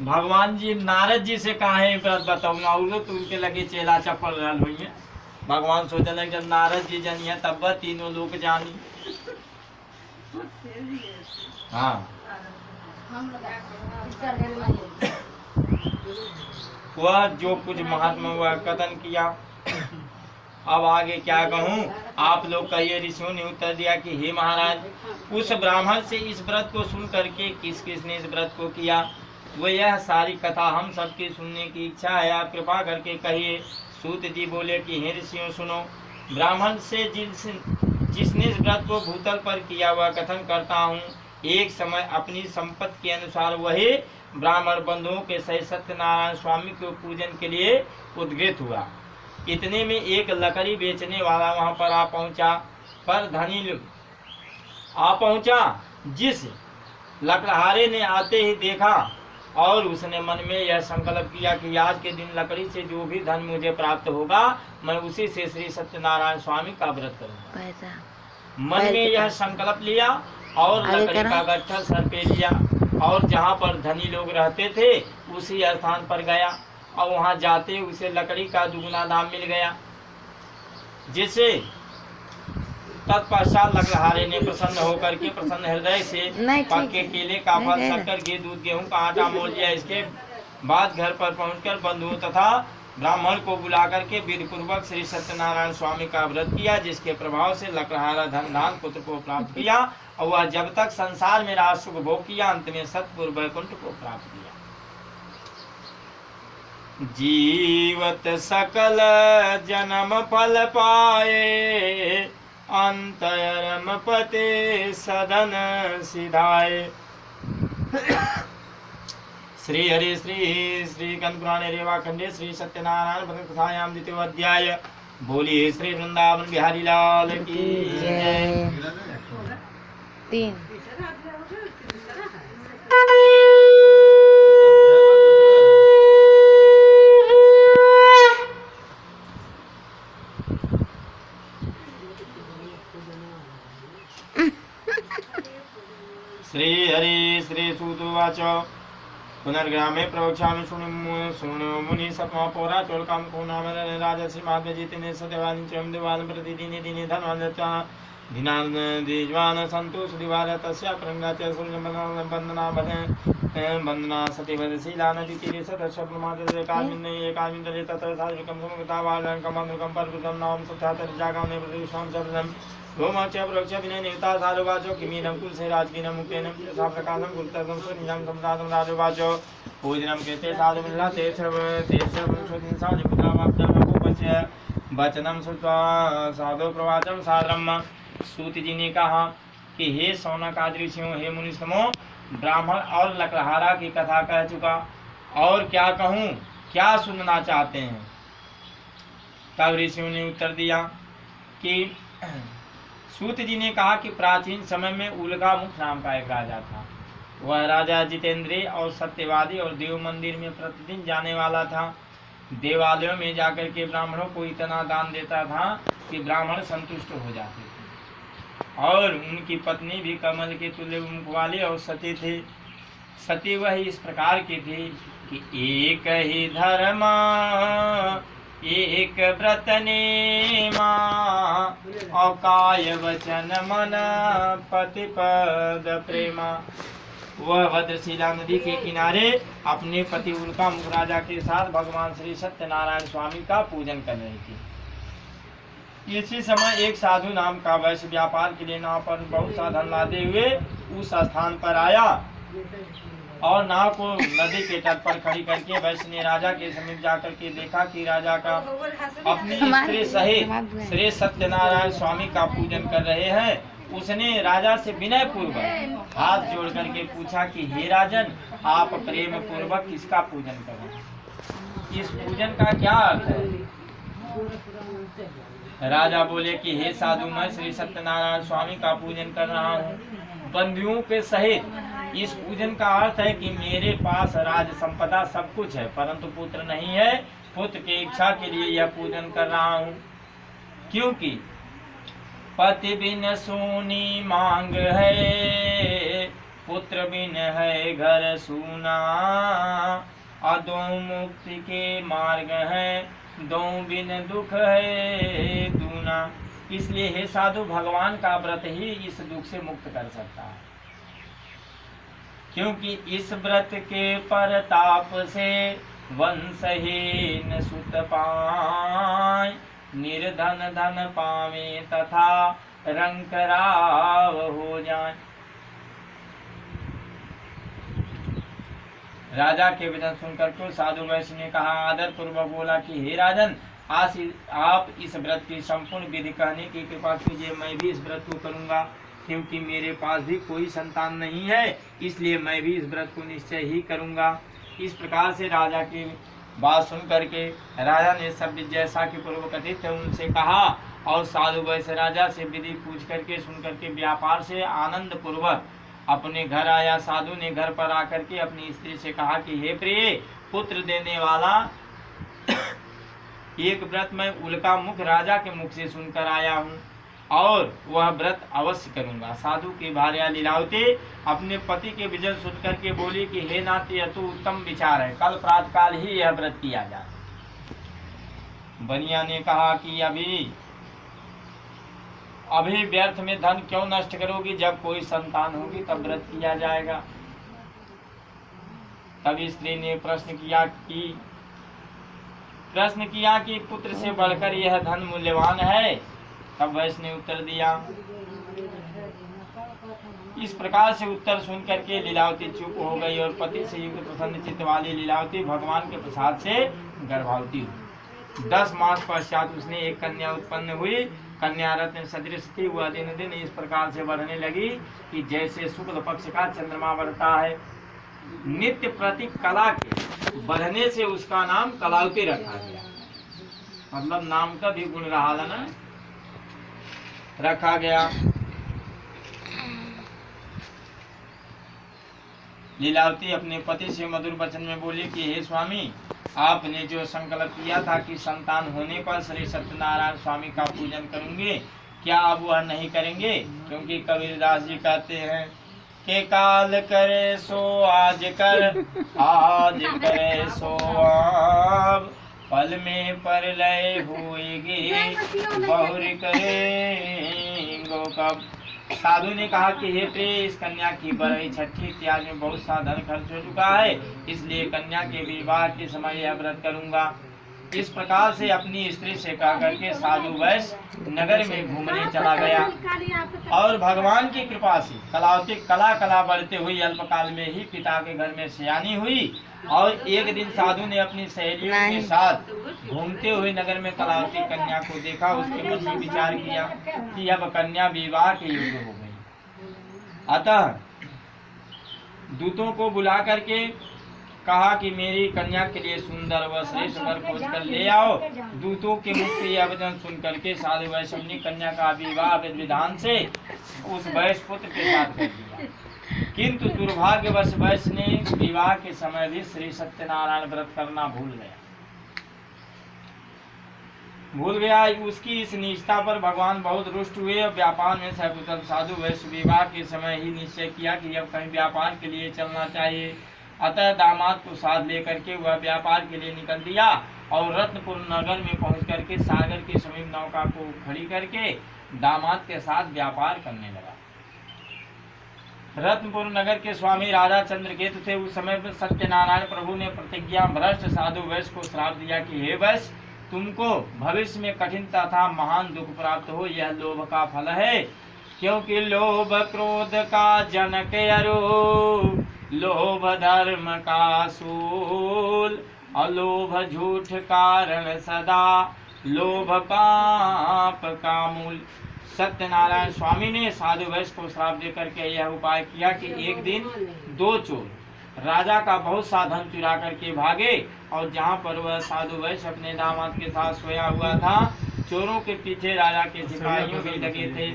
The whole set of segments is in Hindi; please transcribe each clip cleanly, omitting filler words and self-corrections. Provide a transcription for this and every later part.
भगवान जी नारद जी से कहा है व्रत बताऊंगा तो उनके लगे चेला चप्पल रहल हुई है। भगवान सोचने जब नारद जी जानिए तब वह तीनों लोग जानी। हाँ वह जो कुछ महात्मा हुआ कथन किया। अब आगे क्या कहूँ, आप लोग कहिए। ऋषियों ने उत्तर दिया कि हे महाराज, उस ब्राह्मण से इस व्रत को सुन करके किस किसने इस व्रत को किया, वो यह सारी कथा हम सबकी सुनने की इच्छा है, आप कृपा करके कहिए। सूत जी बोले कि हे ऋषियों सुनो, ब्राह्मण से जिसने इस व्रत को भूतल पर किया हुआ कथन करता हूँ। एक समय अपनी संपत्ति के अनुसार वही ब्राह्मण बंधुओं के सहित सत्यनारायण स्वामी के पूजन के लिए उद्ग्रहित हुआ। इतने में एक लकड़ी बेचने वाला वहां पर आ पहुंचा। जिस लकड़हारे ने आते ही देखा और उसने मन में यह संकल्प किया कि आज के दिन लकड़ी से जो भी धन मुझे प्राप्त होगा मैं उसी से श्री सत्यनारायण स्वामी का व्रत करूंगा। मन में यह संकल्प लिया और लकड़ी का गट्ठा सर पे लिया और जहाँ पर धनी लोग रहते थे उसी स्थान पर गया और वहाँ जाते उसे लकड़ी का दुगुना दाम मिल गया। जिसे तत्पश्चात लकड़हारे ने प्रसन्न होकर के प्रसन्न हृदय से पक्के केले का फल, शक्कर, घी, दूध, गेहूं का आटा मोल लिया। इसके बाद घर पर पहुंचकर बंधुओं तथा ब्राह्मण को बुला करके विधि पूर्वक श्री सत्यनारायण स्वामी का व्रत किया, जिसके प्रभाव से लकड़हारा धन धान पुत्र को प्राप्त किया और वह जब तक संसार में राज सुख भोग किया अंत में सतपुर वैकुंठ को प्राप्त किया। जीवत सकल जन्म फल पाए, अंतरम पते सदन सिधाए। श्री हरि श्री कंद पुराणे रेवा खंडे श्री सत्यनारायण भक्त कथायाम द्वितीय अध्याय। बोलिए श्री वृंदावन बिहारी लाल की जय। 3 श्री हरि श्री सूतुवाच पुनर्ग्रामे प्रवक्ष्यामि शृणु मुनि सप्तमा पौरा चोलकाम को नाम राजर्षि महात्मजीतिने सत्यवान चम देवान प्रतिदिने दिने धनवान दिनान दिजवान संतोष दिवार तस्या प्रंगाच बंदना बंदना सत्यवदशीला नदी तीरे सतशब्दमात्र कामिने एकामिन्दले तत्र साधुकं समगता वालं कमंद्रकं परकृतं नाम सत्यातर जागामने प्रतिशां शरणं गोमाच प्रवक्ष्य विनय निवता साधुवाचो किमीनं कुलसे राजकीनं मुक्तेनं साप्रकाशं गुरुतर्गं स्वनिजं सम्राजं राजवाचो पूजनं कृते साधुमिल्ला तेषवंशोदिन साधुपुत्रावाप्तमकुपस्य वचनं श्रुत्वा साधु प्रवाचं सादरम्। सूत जी ने कहा कि हे सौनक आदि ऋषियों, हे मुनिसमो, ब्राह्मण और लकड़हारा की कथा कह चुका, और क्या कहूँ, क्या सुनना चाहते हैं। तब ऋषियों ने उत्तर दिया कि सूत जी ने कहा कि प्राचीन समय में उल्गा मुख नाम का एक राजा था। वह राजा जितेंद्रिय और सत्यवादी और देव मंदिर में प्रतिदिन जाने वाला था। देवालयों में जाकर के ब्राह्मणों को इतना दान देता था कि ब्राह्मण संतुष्ट हो जाते थे। और उनकी पत्नी भी कमल के तुल्य मुख वाली और सती थी। सती वह इस प्रकार की थी कि एक ही धर्म एक व्रत नेमा, और काय वचन मन पति पद प्रेमा। वह भद्रशिला नदी के किनारे अपने पति उल्का मुख राजा के साथ भगवान श्री सत्यनारायण स्वामी का पूजन कर रही थी। इसी समय एक साधु नाम का वैश्य व्यापार के लिए नाव पर बहुत सा धन लादे हुए उस स्थान पर आया और नाव को नदी के तट पर खड़ी करके वैश्य ने राजा के समीप जाकर के देखा कि राजा का अपनी स्त्री सहित श्री सत्यनारायण स्वामी का पूजन कर रहे हैं। उसने राजा से विनय पूर्वक हाथ जोड़ करके पूछा कि हे राजन, आप प्रेम पूर्वक किसका पूजन कर रहे हैं? इस पूजन का क्या अर्थ है? राजा बोले कि हे साधु, मैं श्री सत्यनारायण स्वामी का पूजन कर रहा हूँ बंधुओं के सहित। इस पूजन का अर्थ है कि मेरे पास राज संपदा सब कुछ है, परंतु पुत्र नहीं है। पुत्र की इच्छा के लिए यह पूजन कर रहा हूँ, क्योंकि पति बिन सोनी मांग है, पुत्र बिन है घर सूना, अदो मुक्ति के मार्ग है, दो बिन दुख है दूना। इसलिए हे साधु, भगवान का व्रत ही इस दुख से मुक्त कर सकता है, क्योंकि इस व्रत के परताप से वंशहीन सुत पाए, निर्धन धन पावे तथा रंकराव हो जाए। राजा के वचन सुनकर के साधु वैश्य ने कहा, आदर पूर्वक बोला कि हे राजन, आप इस व्रत की संपूर्ण विधि कहने की कृपा कीजिए, मैं भी इस व्रत को करूंगा, क्योंकि मेरे पास भी कोई संतान नहीं है, इसलिए मैं भी इस व्रत को निश्चय ही करूंगा। इस प्रकार से राजा की बात सुन करके राजा ने सब जैसा कि पूर्व कथित थे उनसे कहा, और साधु वैश्य राजा से विधि पूछ करके सुन करके व्यापार से आनंद पूर्वक अपने घर आया। साधु ने घर पर आकर के अपनी स्त्री से कहा कि हे प्रिय, पुत्र देने वाला एक व्रत मैं उल्का मुख राजा के मुख से सुनकर आया हूँ, और वह व्रत अवश्य करूंगा। साधु की भार्या लीलावती अपने पति के विजय सुन करके बोली कि हे नाती, यह तो उत्तम विचार है, कल प्रातःकाल ही यह व्रत किया जाए। बनिया ने कहा कि अभी व्यर्थ में धन क्यों नष्ट करोगी, जब कोई संतान होगी तब व्रत किया जाएगा। तब स्त्री ने प्रश्न किया कि पुत्र से बढ़कर यह धन मूल्यवान है। तब वैश्य ने उत्तर दिया। इस प्रकार से उत्तर सुन करके लीलावती चुप हो गई, और पति से युक्त प्रसन्न चित्त वाली लीलावती भगवान के प्रसाद से गर्भवती हुई। 10 मास पश्चात उसने एक कन्या उत्पन्न हुई। कन्या रत्न सदृश थी, वह दिन दिन इस प्रकार से बढ़ने लगी कि जैसे शुक्ल पक्ष का चंद्रमा बढ़ता है। नित्य प्रति कला के बढ़ने से उसका नाम कलावती रखा गया, मतलब नाम का भी गुण रहा ना रखा गया। लीलावती अपने पति से मधुर वचन में बोली कि हे स्वामी, आपने जो संकल्प किया था कि संतान होने पर श्री सत्यनारायण स्वामी का पूजन करूंगे, क्या आप वह नहीं करेंगे? क्योंकि कबीरदास जी कहते हैं कि काल करे सो आज कर, आज करे सो अब, पल में परलय होएगी, बहुर करेंगो कब। साधु ने कहा कि हे प्रिय, इस कन्या की बरई छठी इत्यादि में बहुत सा धन खर्च हो चुका है, इसलिए कन्या के विवाह के समय यह व्रत करूंगा। इस प्रकार से अपनी स्त्री से कह करके साधु वैश्य नगर में घूमने चला गया, और भगवान की कृपा से कलावती कला बढ़ते हुई अल्पकाल में ही पिता के घर में सयानी हुई। और एक दिन साधु ने अपनी सहेलियों के साथ घूमते हुए नगर में कलावती कन्या को देखा। उसके मन में विचार किया कि अब कन्या विवाह के योग्य हो गई। अतः दूतों को बुला करके कहा कि मेरी कन्या के लिए सुंदर व श्रेष्ठ वर खोज कर ले आओ। दूतों के मुख से यह वचन सुन करके साधु वैश्य अपनी कन्या का विवाह विधान से उस वैश्य पुत्र के साथ कर दिया। किंतु दुर्भाग्यवश वैश्य ने विवाह के समय भी श्री सत्यनारायण व्रत करना भूल गया। उसकी इस निष्ठा पर भगवान बहुत रुष्ट हुए। व्यापार में सकुशल साधु वैश्य विवाह के समय ही निश्चय किया कि अब कहीं व्यापार के लिए चलना चाहिए। अतः दामाद को साथ लेकर के वह व्यापार के लिए निकल दिया, और रत्नपुर नगर में पहुंच करके सागर के समीप नौका को खड़ी करके दामाद के साथ व्यापार करने लगा। रत्नपुर नगर के स्वामी राजा चंद्रकेतु थे। उस समय पर सत्यनारायण प्रभु ने प्रतिज्ञा भ्रष्ट साधु वैश्य को श्राप दिया कि हे वैश्य, तुमको भविष्य में कठिन तथा महान दुख प्राप्त हो, यह लोभ का फल है। क्योंकि लोभ क्रोध का जनक अरू, लोभ धर्म का सूल, अलोभ झूठ कारण सदा, लोभ पाप का मूल। सत्यनारायण स्वामी ने साधु वैश्य को श्राप देकर के यह उपाय किया कि एक दिन 2 चोर राजा का बहुत सा धन चुरा करके भागे, और जहाँ पर वह साधु वैश्य अपने दामाद के साथ सोया हुआ था, चोरों के पीछे राजा के सिपाहियों भी लगे थे।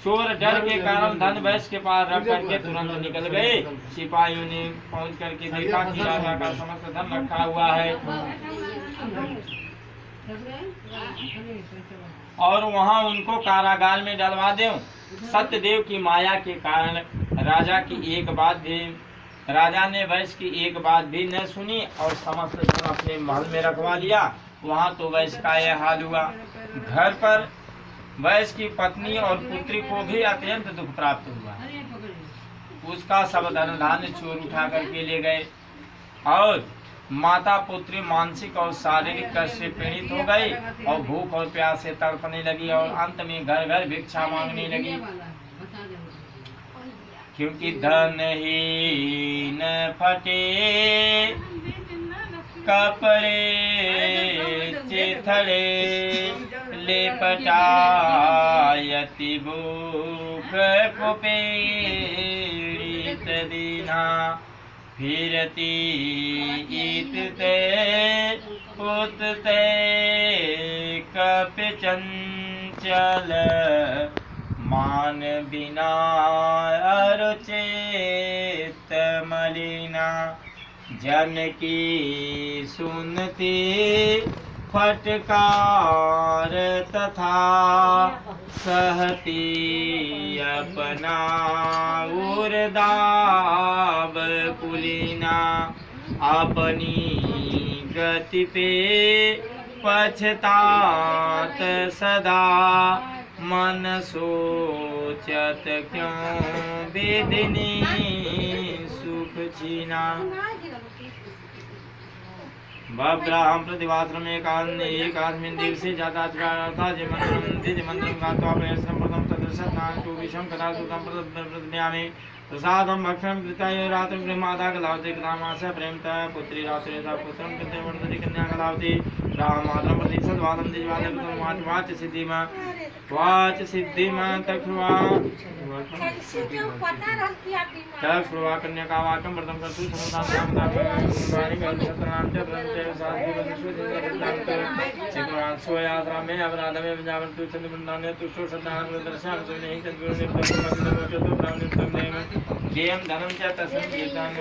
चोर डर के कारण धन वैश्य के पास रख करके तुरंत निकल गए। सिपाहियों ने पहुंच करके देखा कि राजा का समस्त धन रखा हुआ है, और वहां उनको कारागार में डलवा दो। सत्यदेव की माया के कारण राजा ने वैश्य की एक बात भी न सुनी और समस्त धन अपने महल में रखवा लिया। वहाँ तो वैश्य का यह हाल हुआ। घर पर वैश्य की पत्नी और पुत्री को भी अत्यंत दुख प्राप्त हुआ। उसका सब धन धान्य चोर उठा करके ले गए और माता पुत्री मानसिक और शारीरिक कष्ट से पीड़ित हो गई और भूख और प्यास से तड़पने लगी और अंत में घर घर भिक्षा मांगने लगी, क्योंकि धन ही न फटे कपड़े चिथड़े लेपटायति भूख कुपीड़ित दीना फिरती इत ते पुत ते कप चंचल मान बिना अरुचित मलिना जन की सुनती फटकार तथा सहती अपना उर्दाब कुलीना अपनी गति पे पछतात सदा मन सोचत क्यों वेदनी सुख छीना। ब्राह्म प्रतिवाश्रम एकास्मिन् दिवसे जाता मंत्रं गात्वा प्रथम तदृशं तु विषं कदा सुतं प्रतिज्ञामि प्रसादं भक्षणं कृत्वा रात्रं गृहमाता कलावती कृतामास प्रेमतः पुत्री रात्रिता पुत्रं कृत्य वर्धति कन्या कलावती रामात्रं प्रति सद्वादं दिजवादं कृतं वाच सिद्धिमा तख्वा कन्या का वाक्यं व्रतं कर्तुं सोयाश्रमे अपराधमे विजावन्तु चन्द्रवृन्दाने तुष्टो श्रद्धानुदर्शनं सुनेहि तद्गुरुनिर्भरं देयं धनं च तस्मिन् कीर्तनं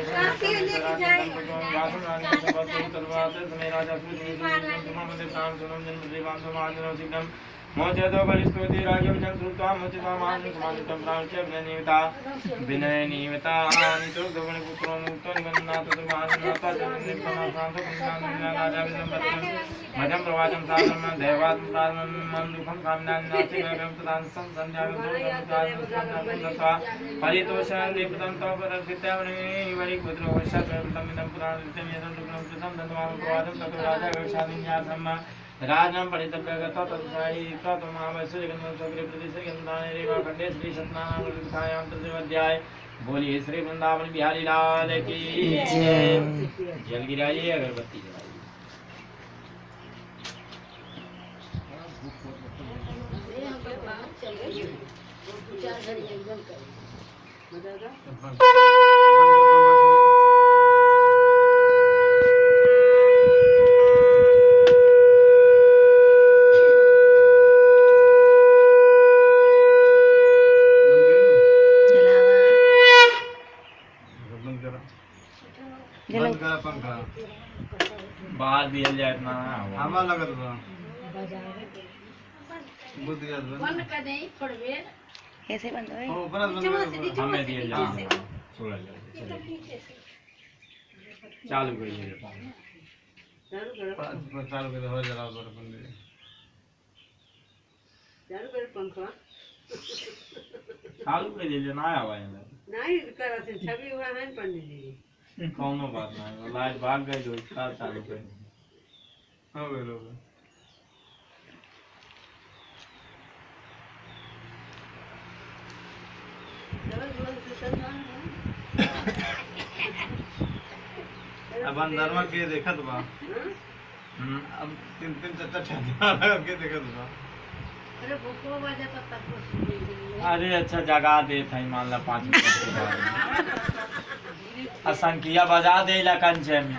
मोचतो परिस्तुति राजवचन श्रुत्वा मोचिता मानसमानितं प्राणस्य विनयनिमिता विनयनिमिता नितो गगनपुत्रो मुक्तो निगन्नाथ सुमाननाथा जन्मनिर्पणासान्तो पुण्यनारायणं मजं प्रवाचं साधनं दैवात् प्राणं दुःखं कामनान्नाथि गगनं तदां संध्यागतोषा परितोषं निपतं तव परकृत्यवने वरिपुत्रो वशतं पुराणं यदं दुःखं कृतं दन्तवां प्रवादं ततो राजा व्यवसायिन्यासम् राजं परितप्यगतो तत्सायि तत्मावश्यकं सगरे प्रतिसर्गन्दाने रेवा खंडे श्री सत्यनारायण कथायां तृतीयाध्याय। बोलिए श्री वृंदावन बिहारी लाल की जय। जल गिराइए, अगरबत्ती बाहर भी हल जाए इतना हवा लगत बा बुद्ध याद बंद कर दे थोड़ी देर कैसे बंद है ओ बंद हमें दिए जा छोड़ ले चालू कर दे चालू कर हो जरा पर बंद चालू कर पंखा चालू कर दे ना आया है नहीं कर छवि हुआ है पंडित जी कौनो बात नहीं लाइट भाग गई तो इसका चालू कर हो गए लोग अब अंदर में के देखत बा अब तीन तीन चार चार के देखत बा अरे भूखो बजा तब अरे अच्छा जगा दे था मान ला 5 मिनट के बाद असंख्या बजा दे ला कंचे में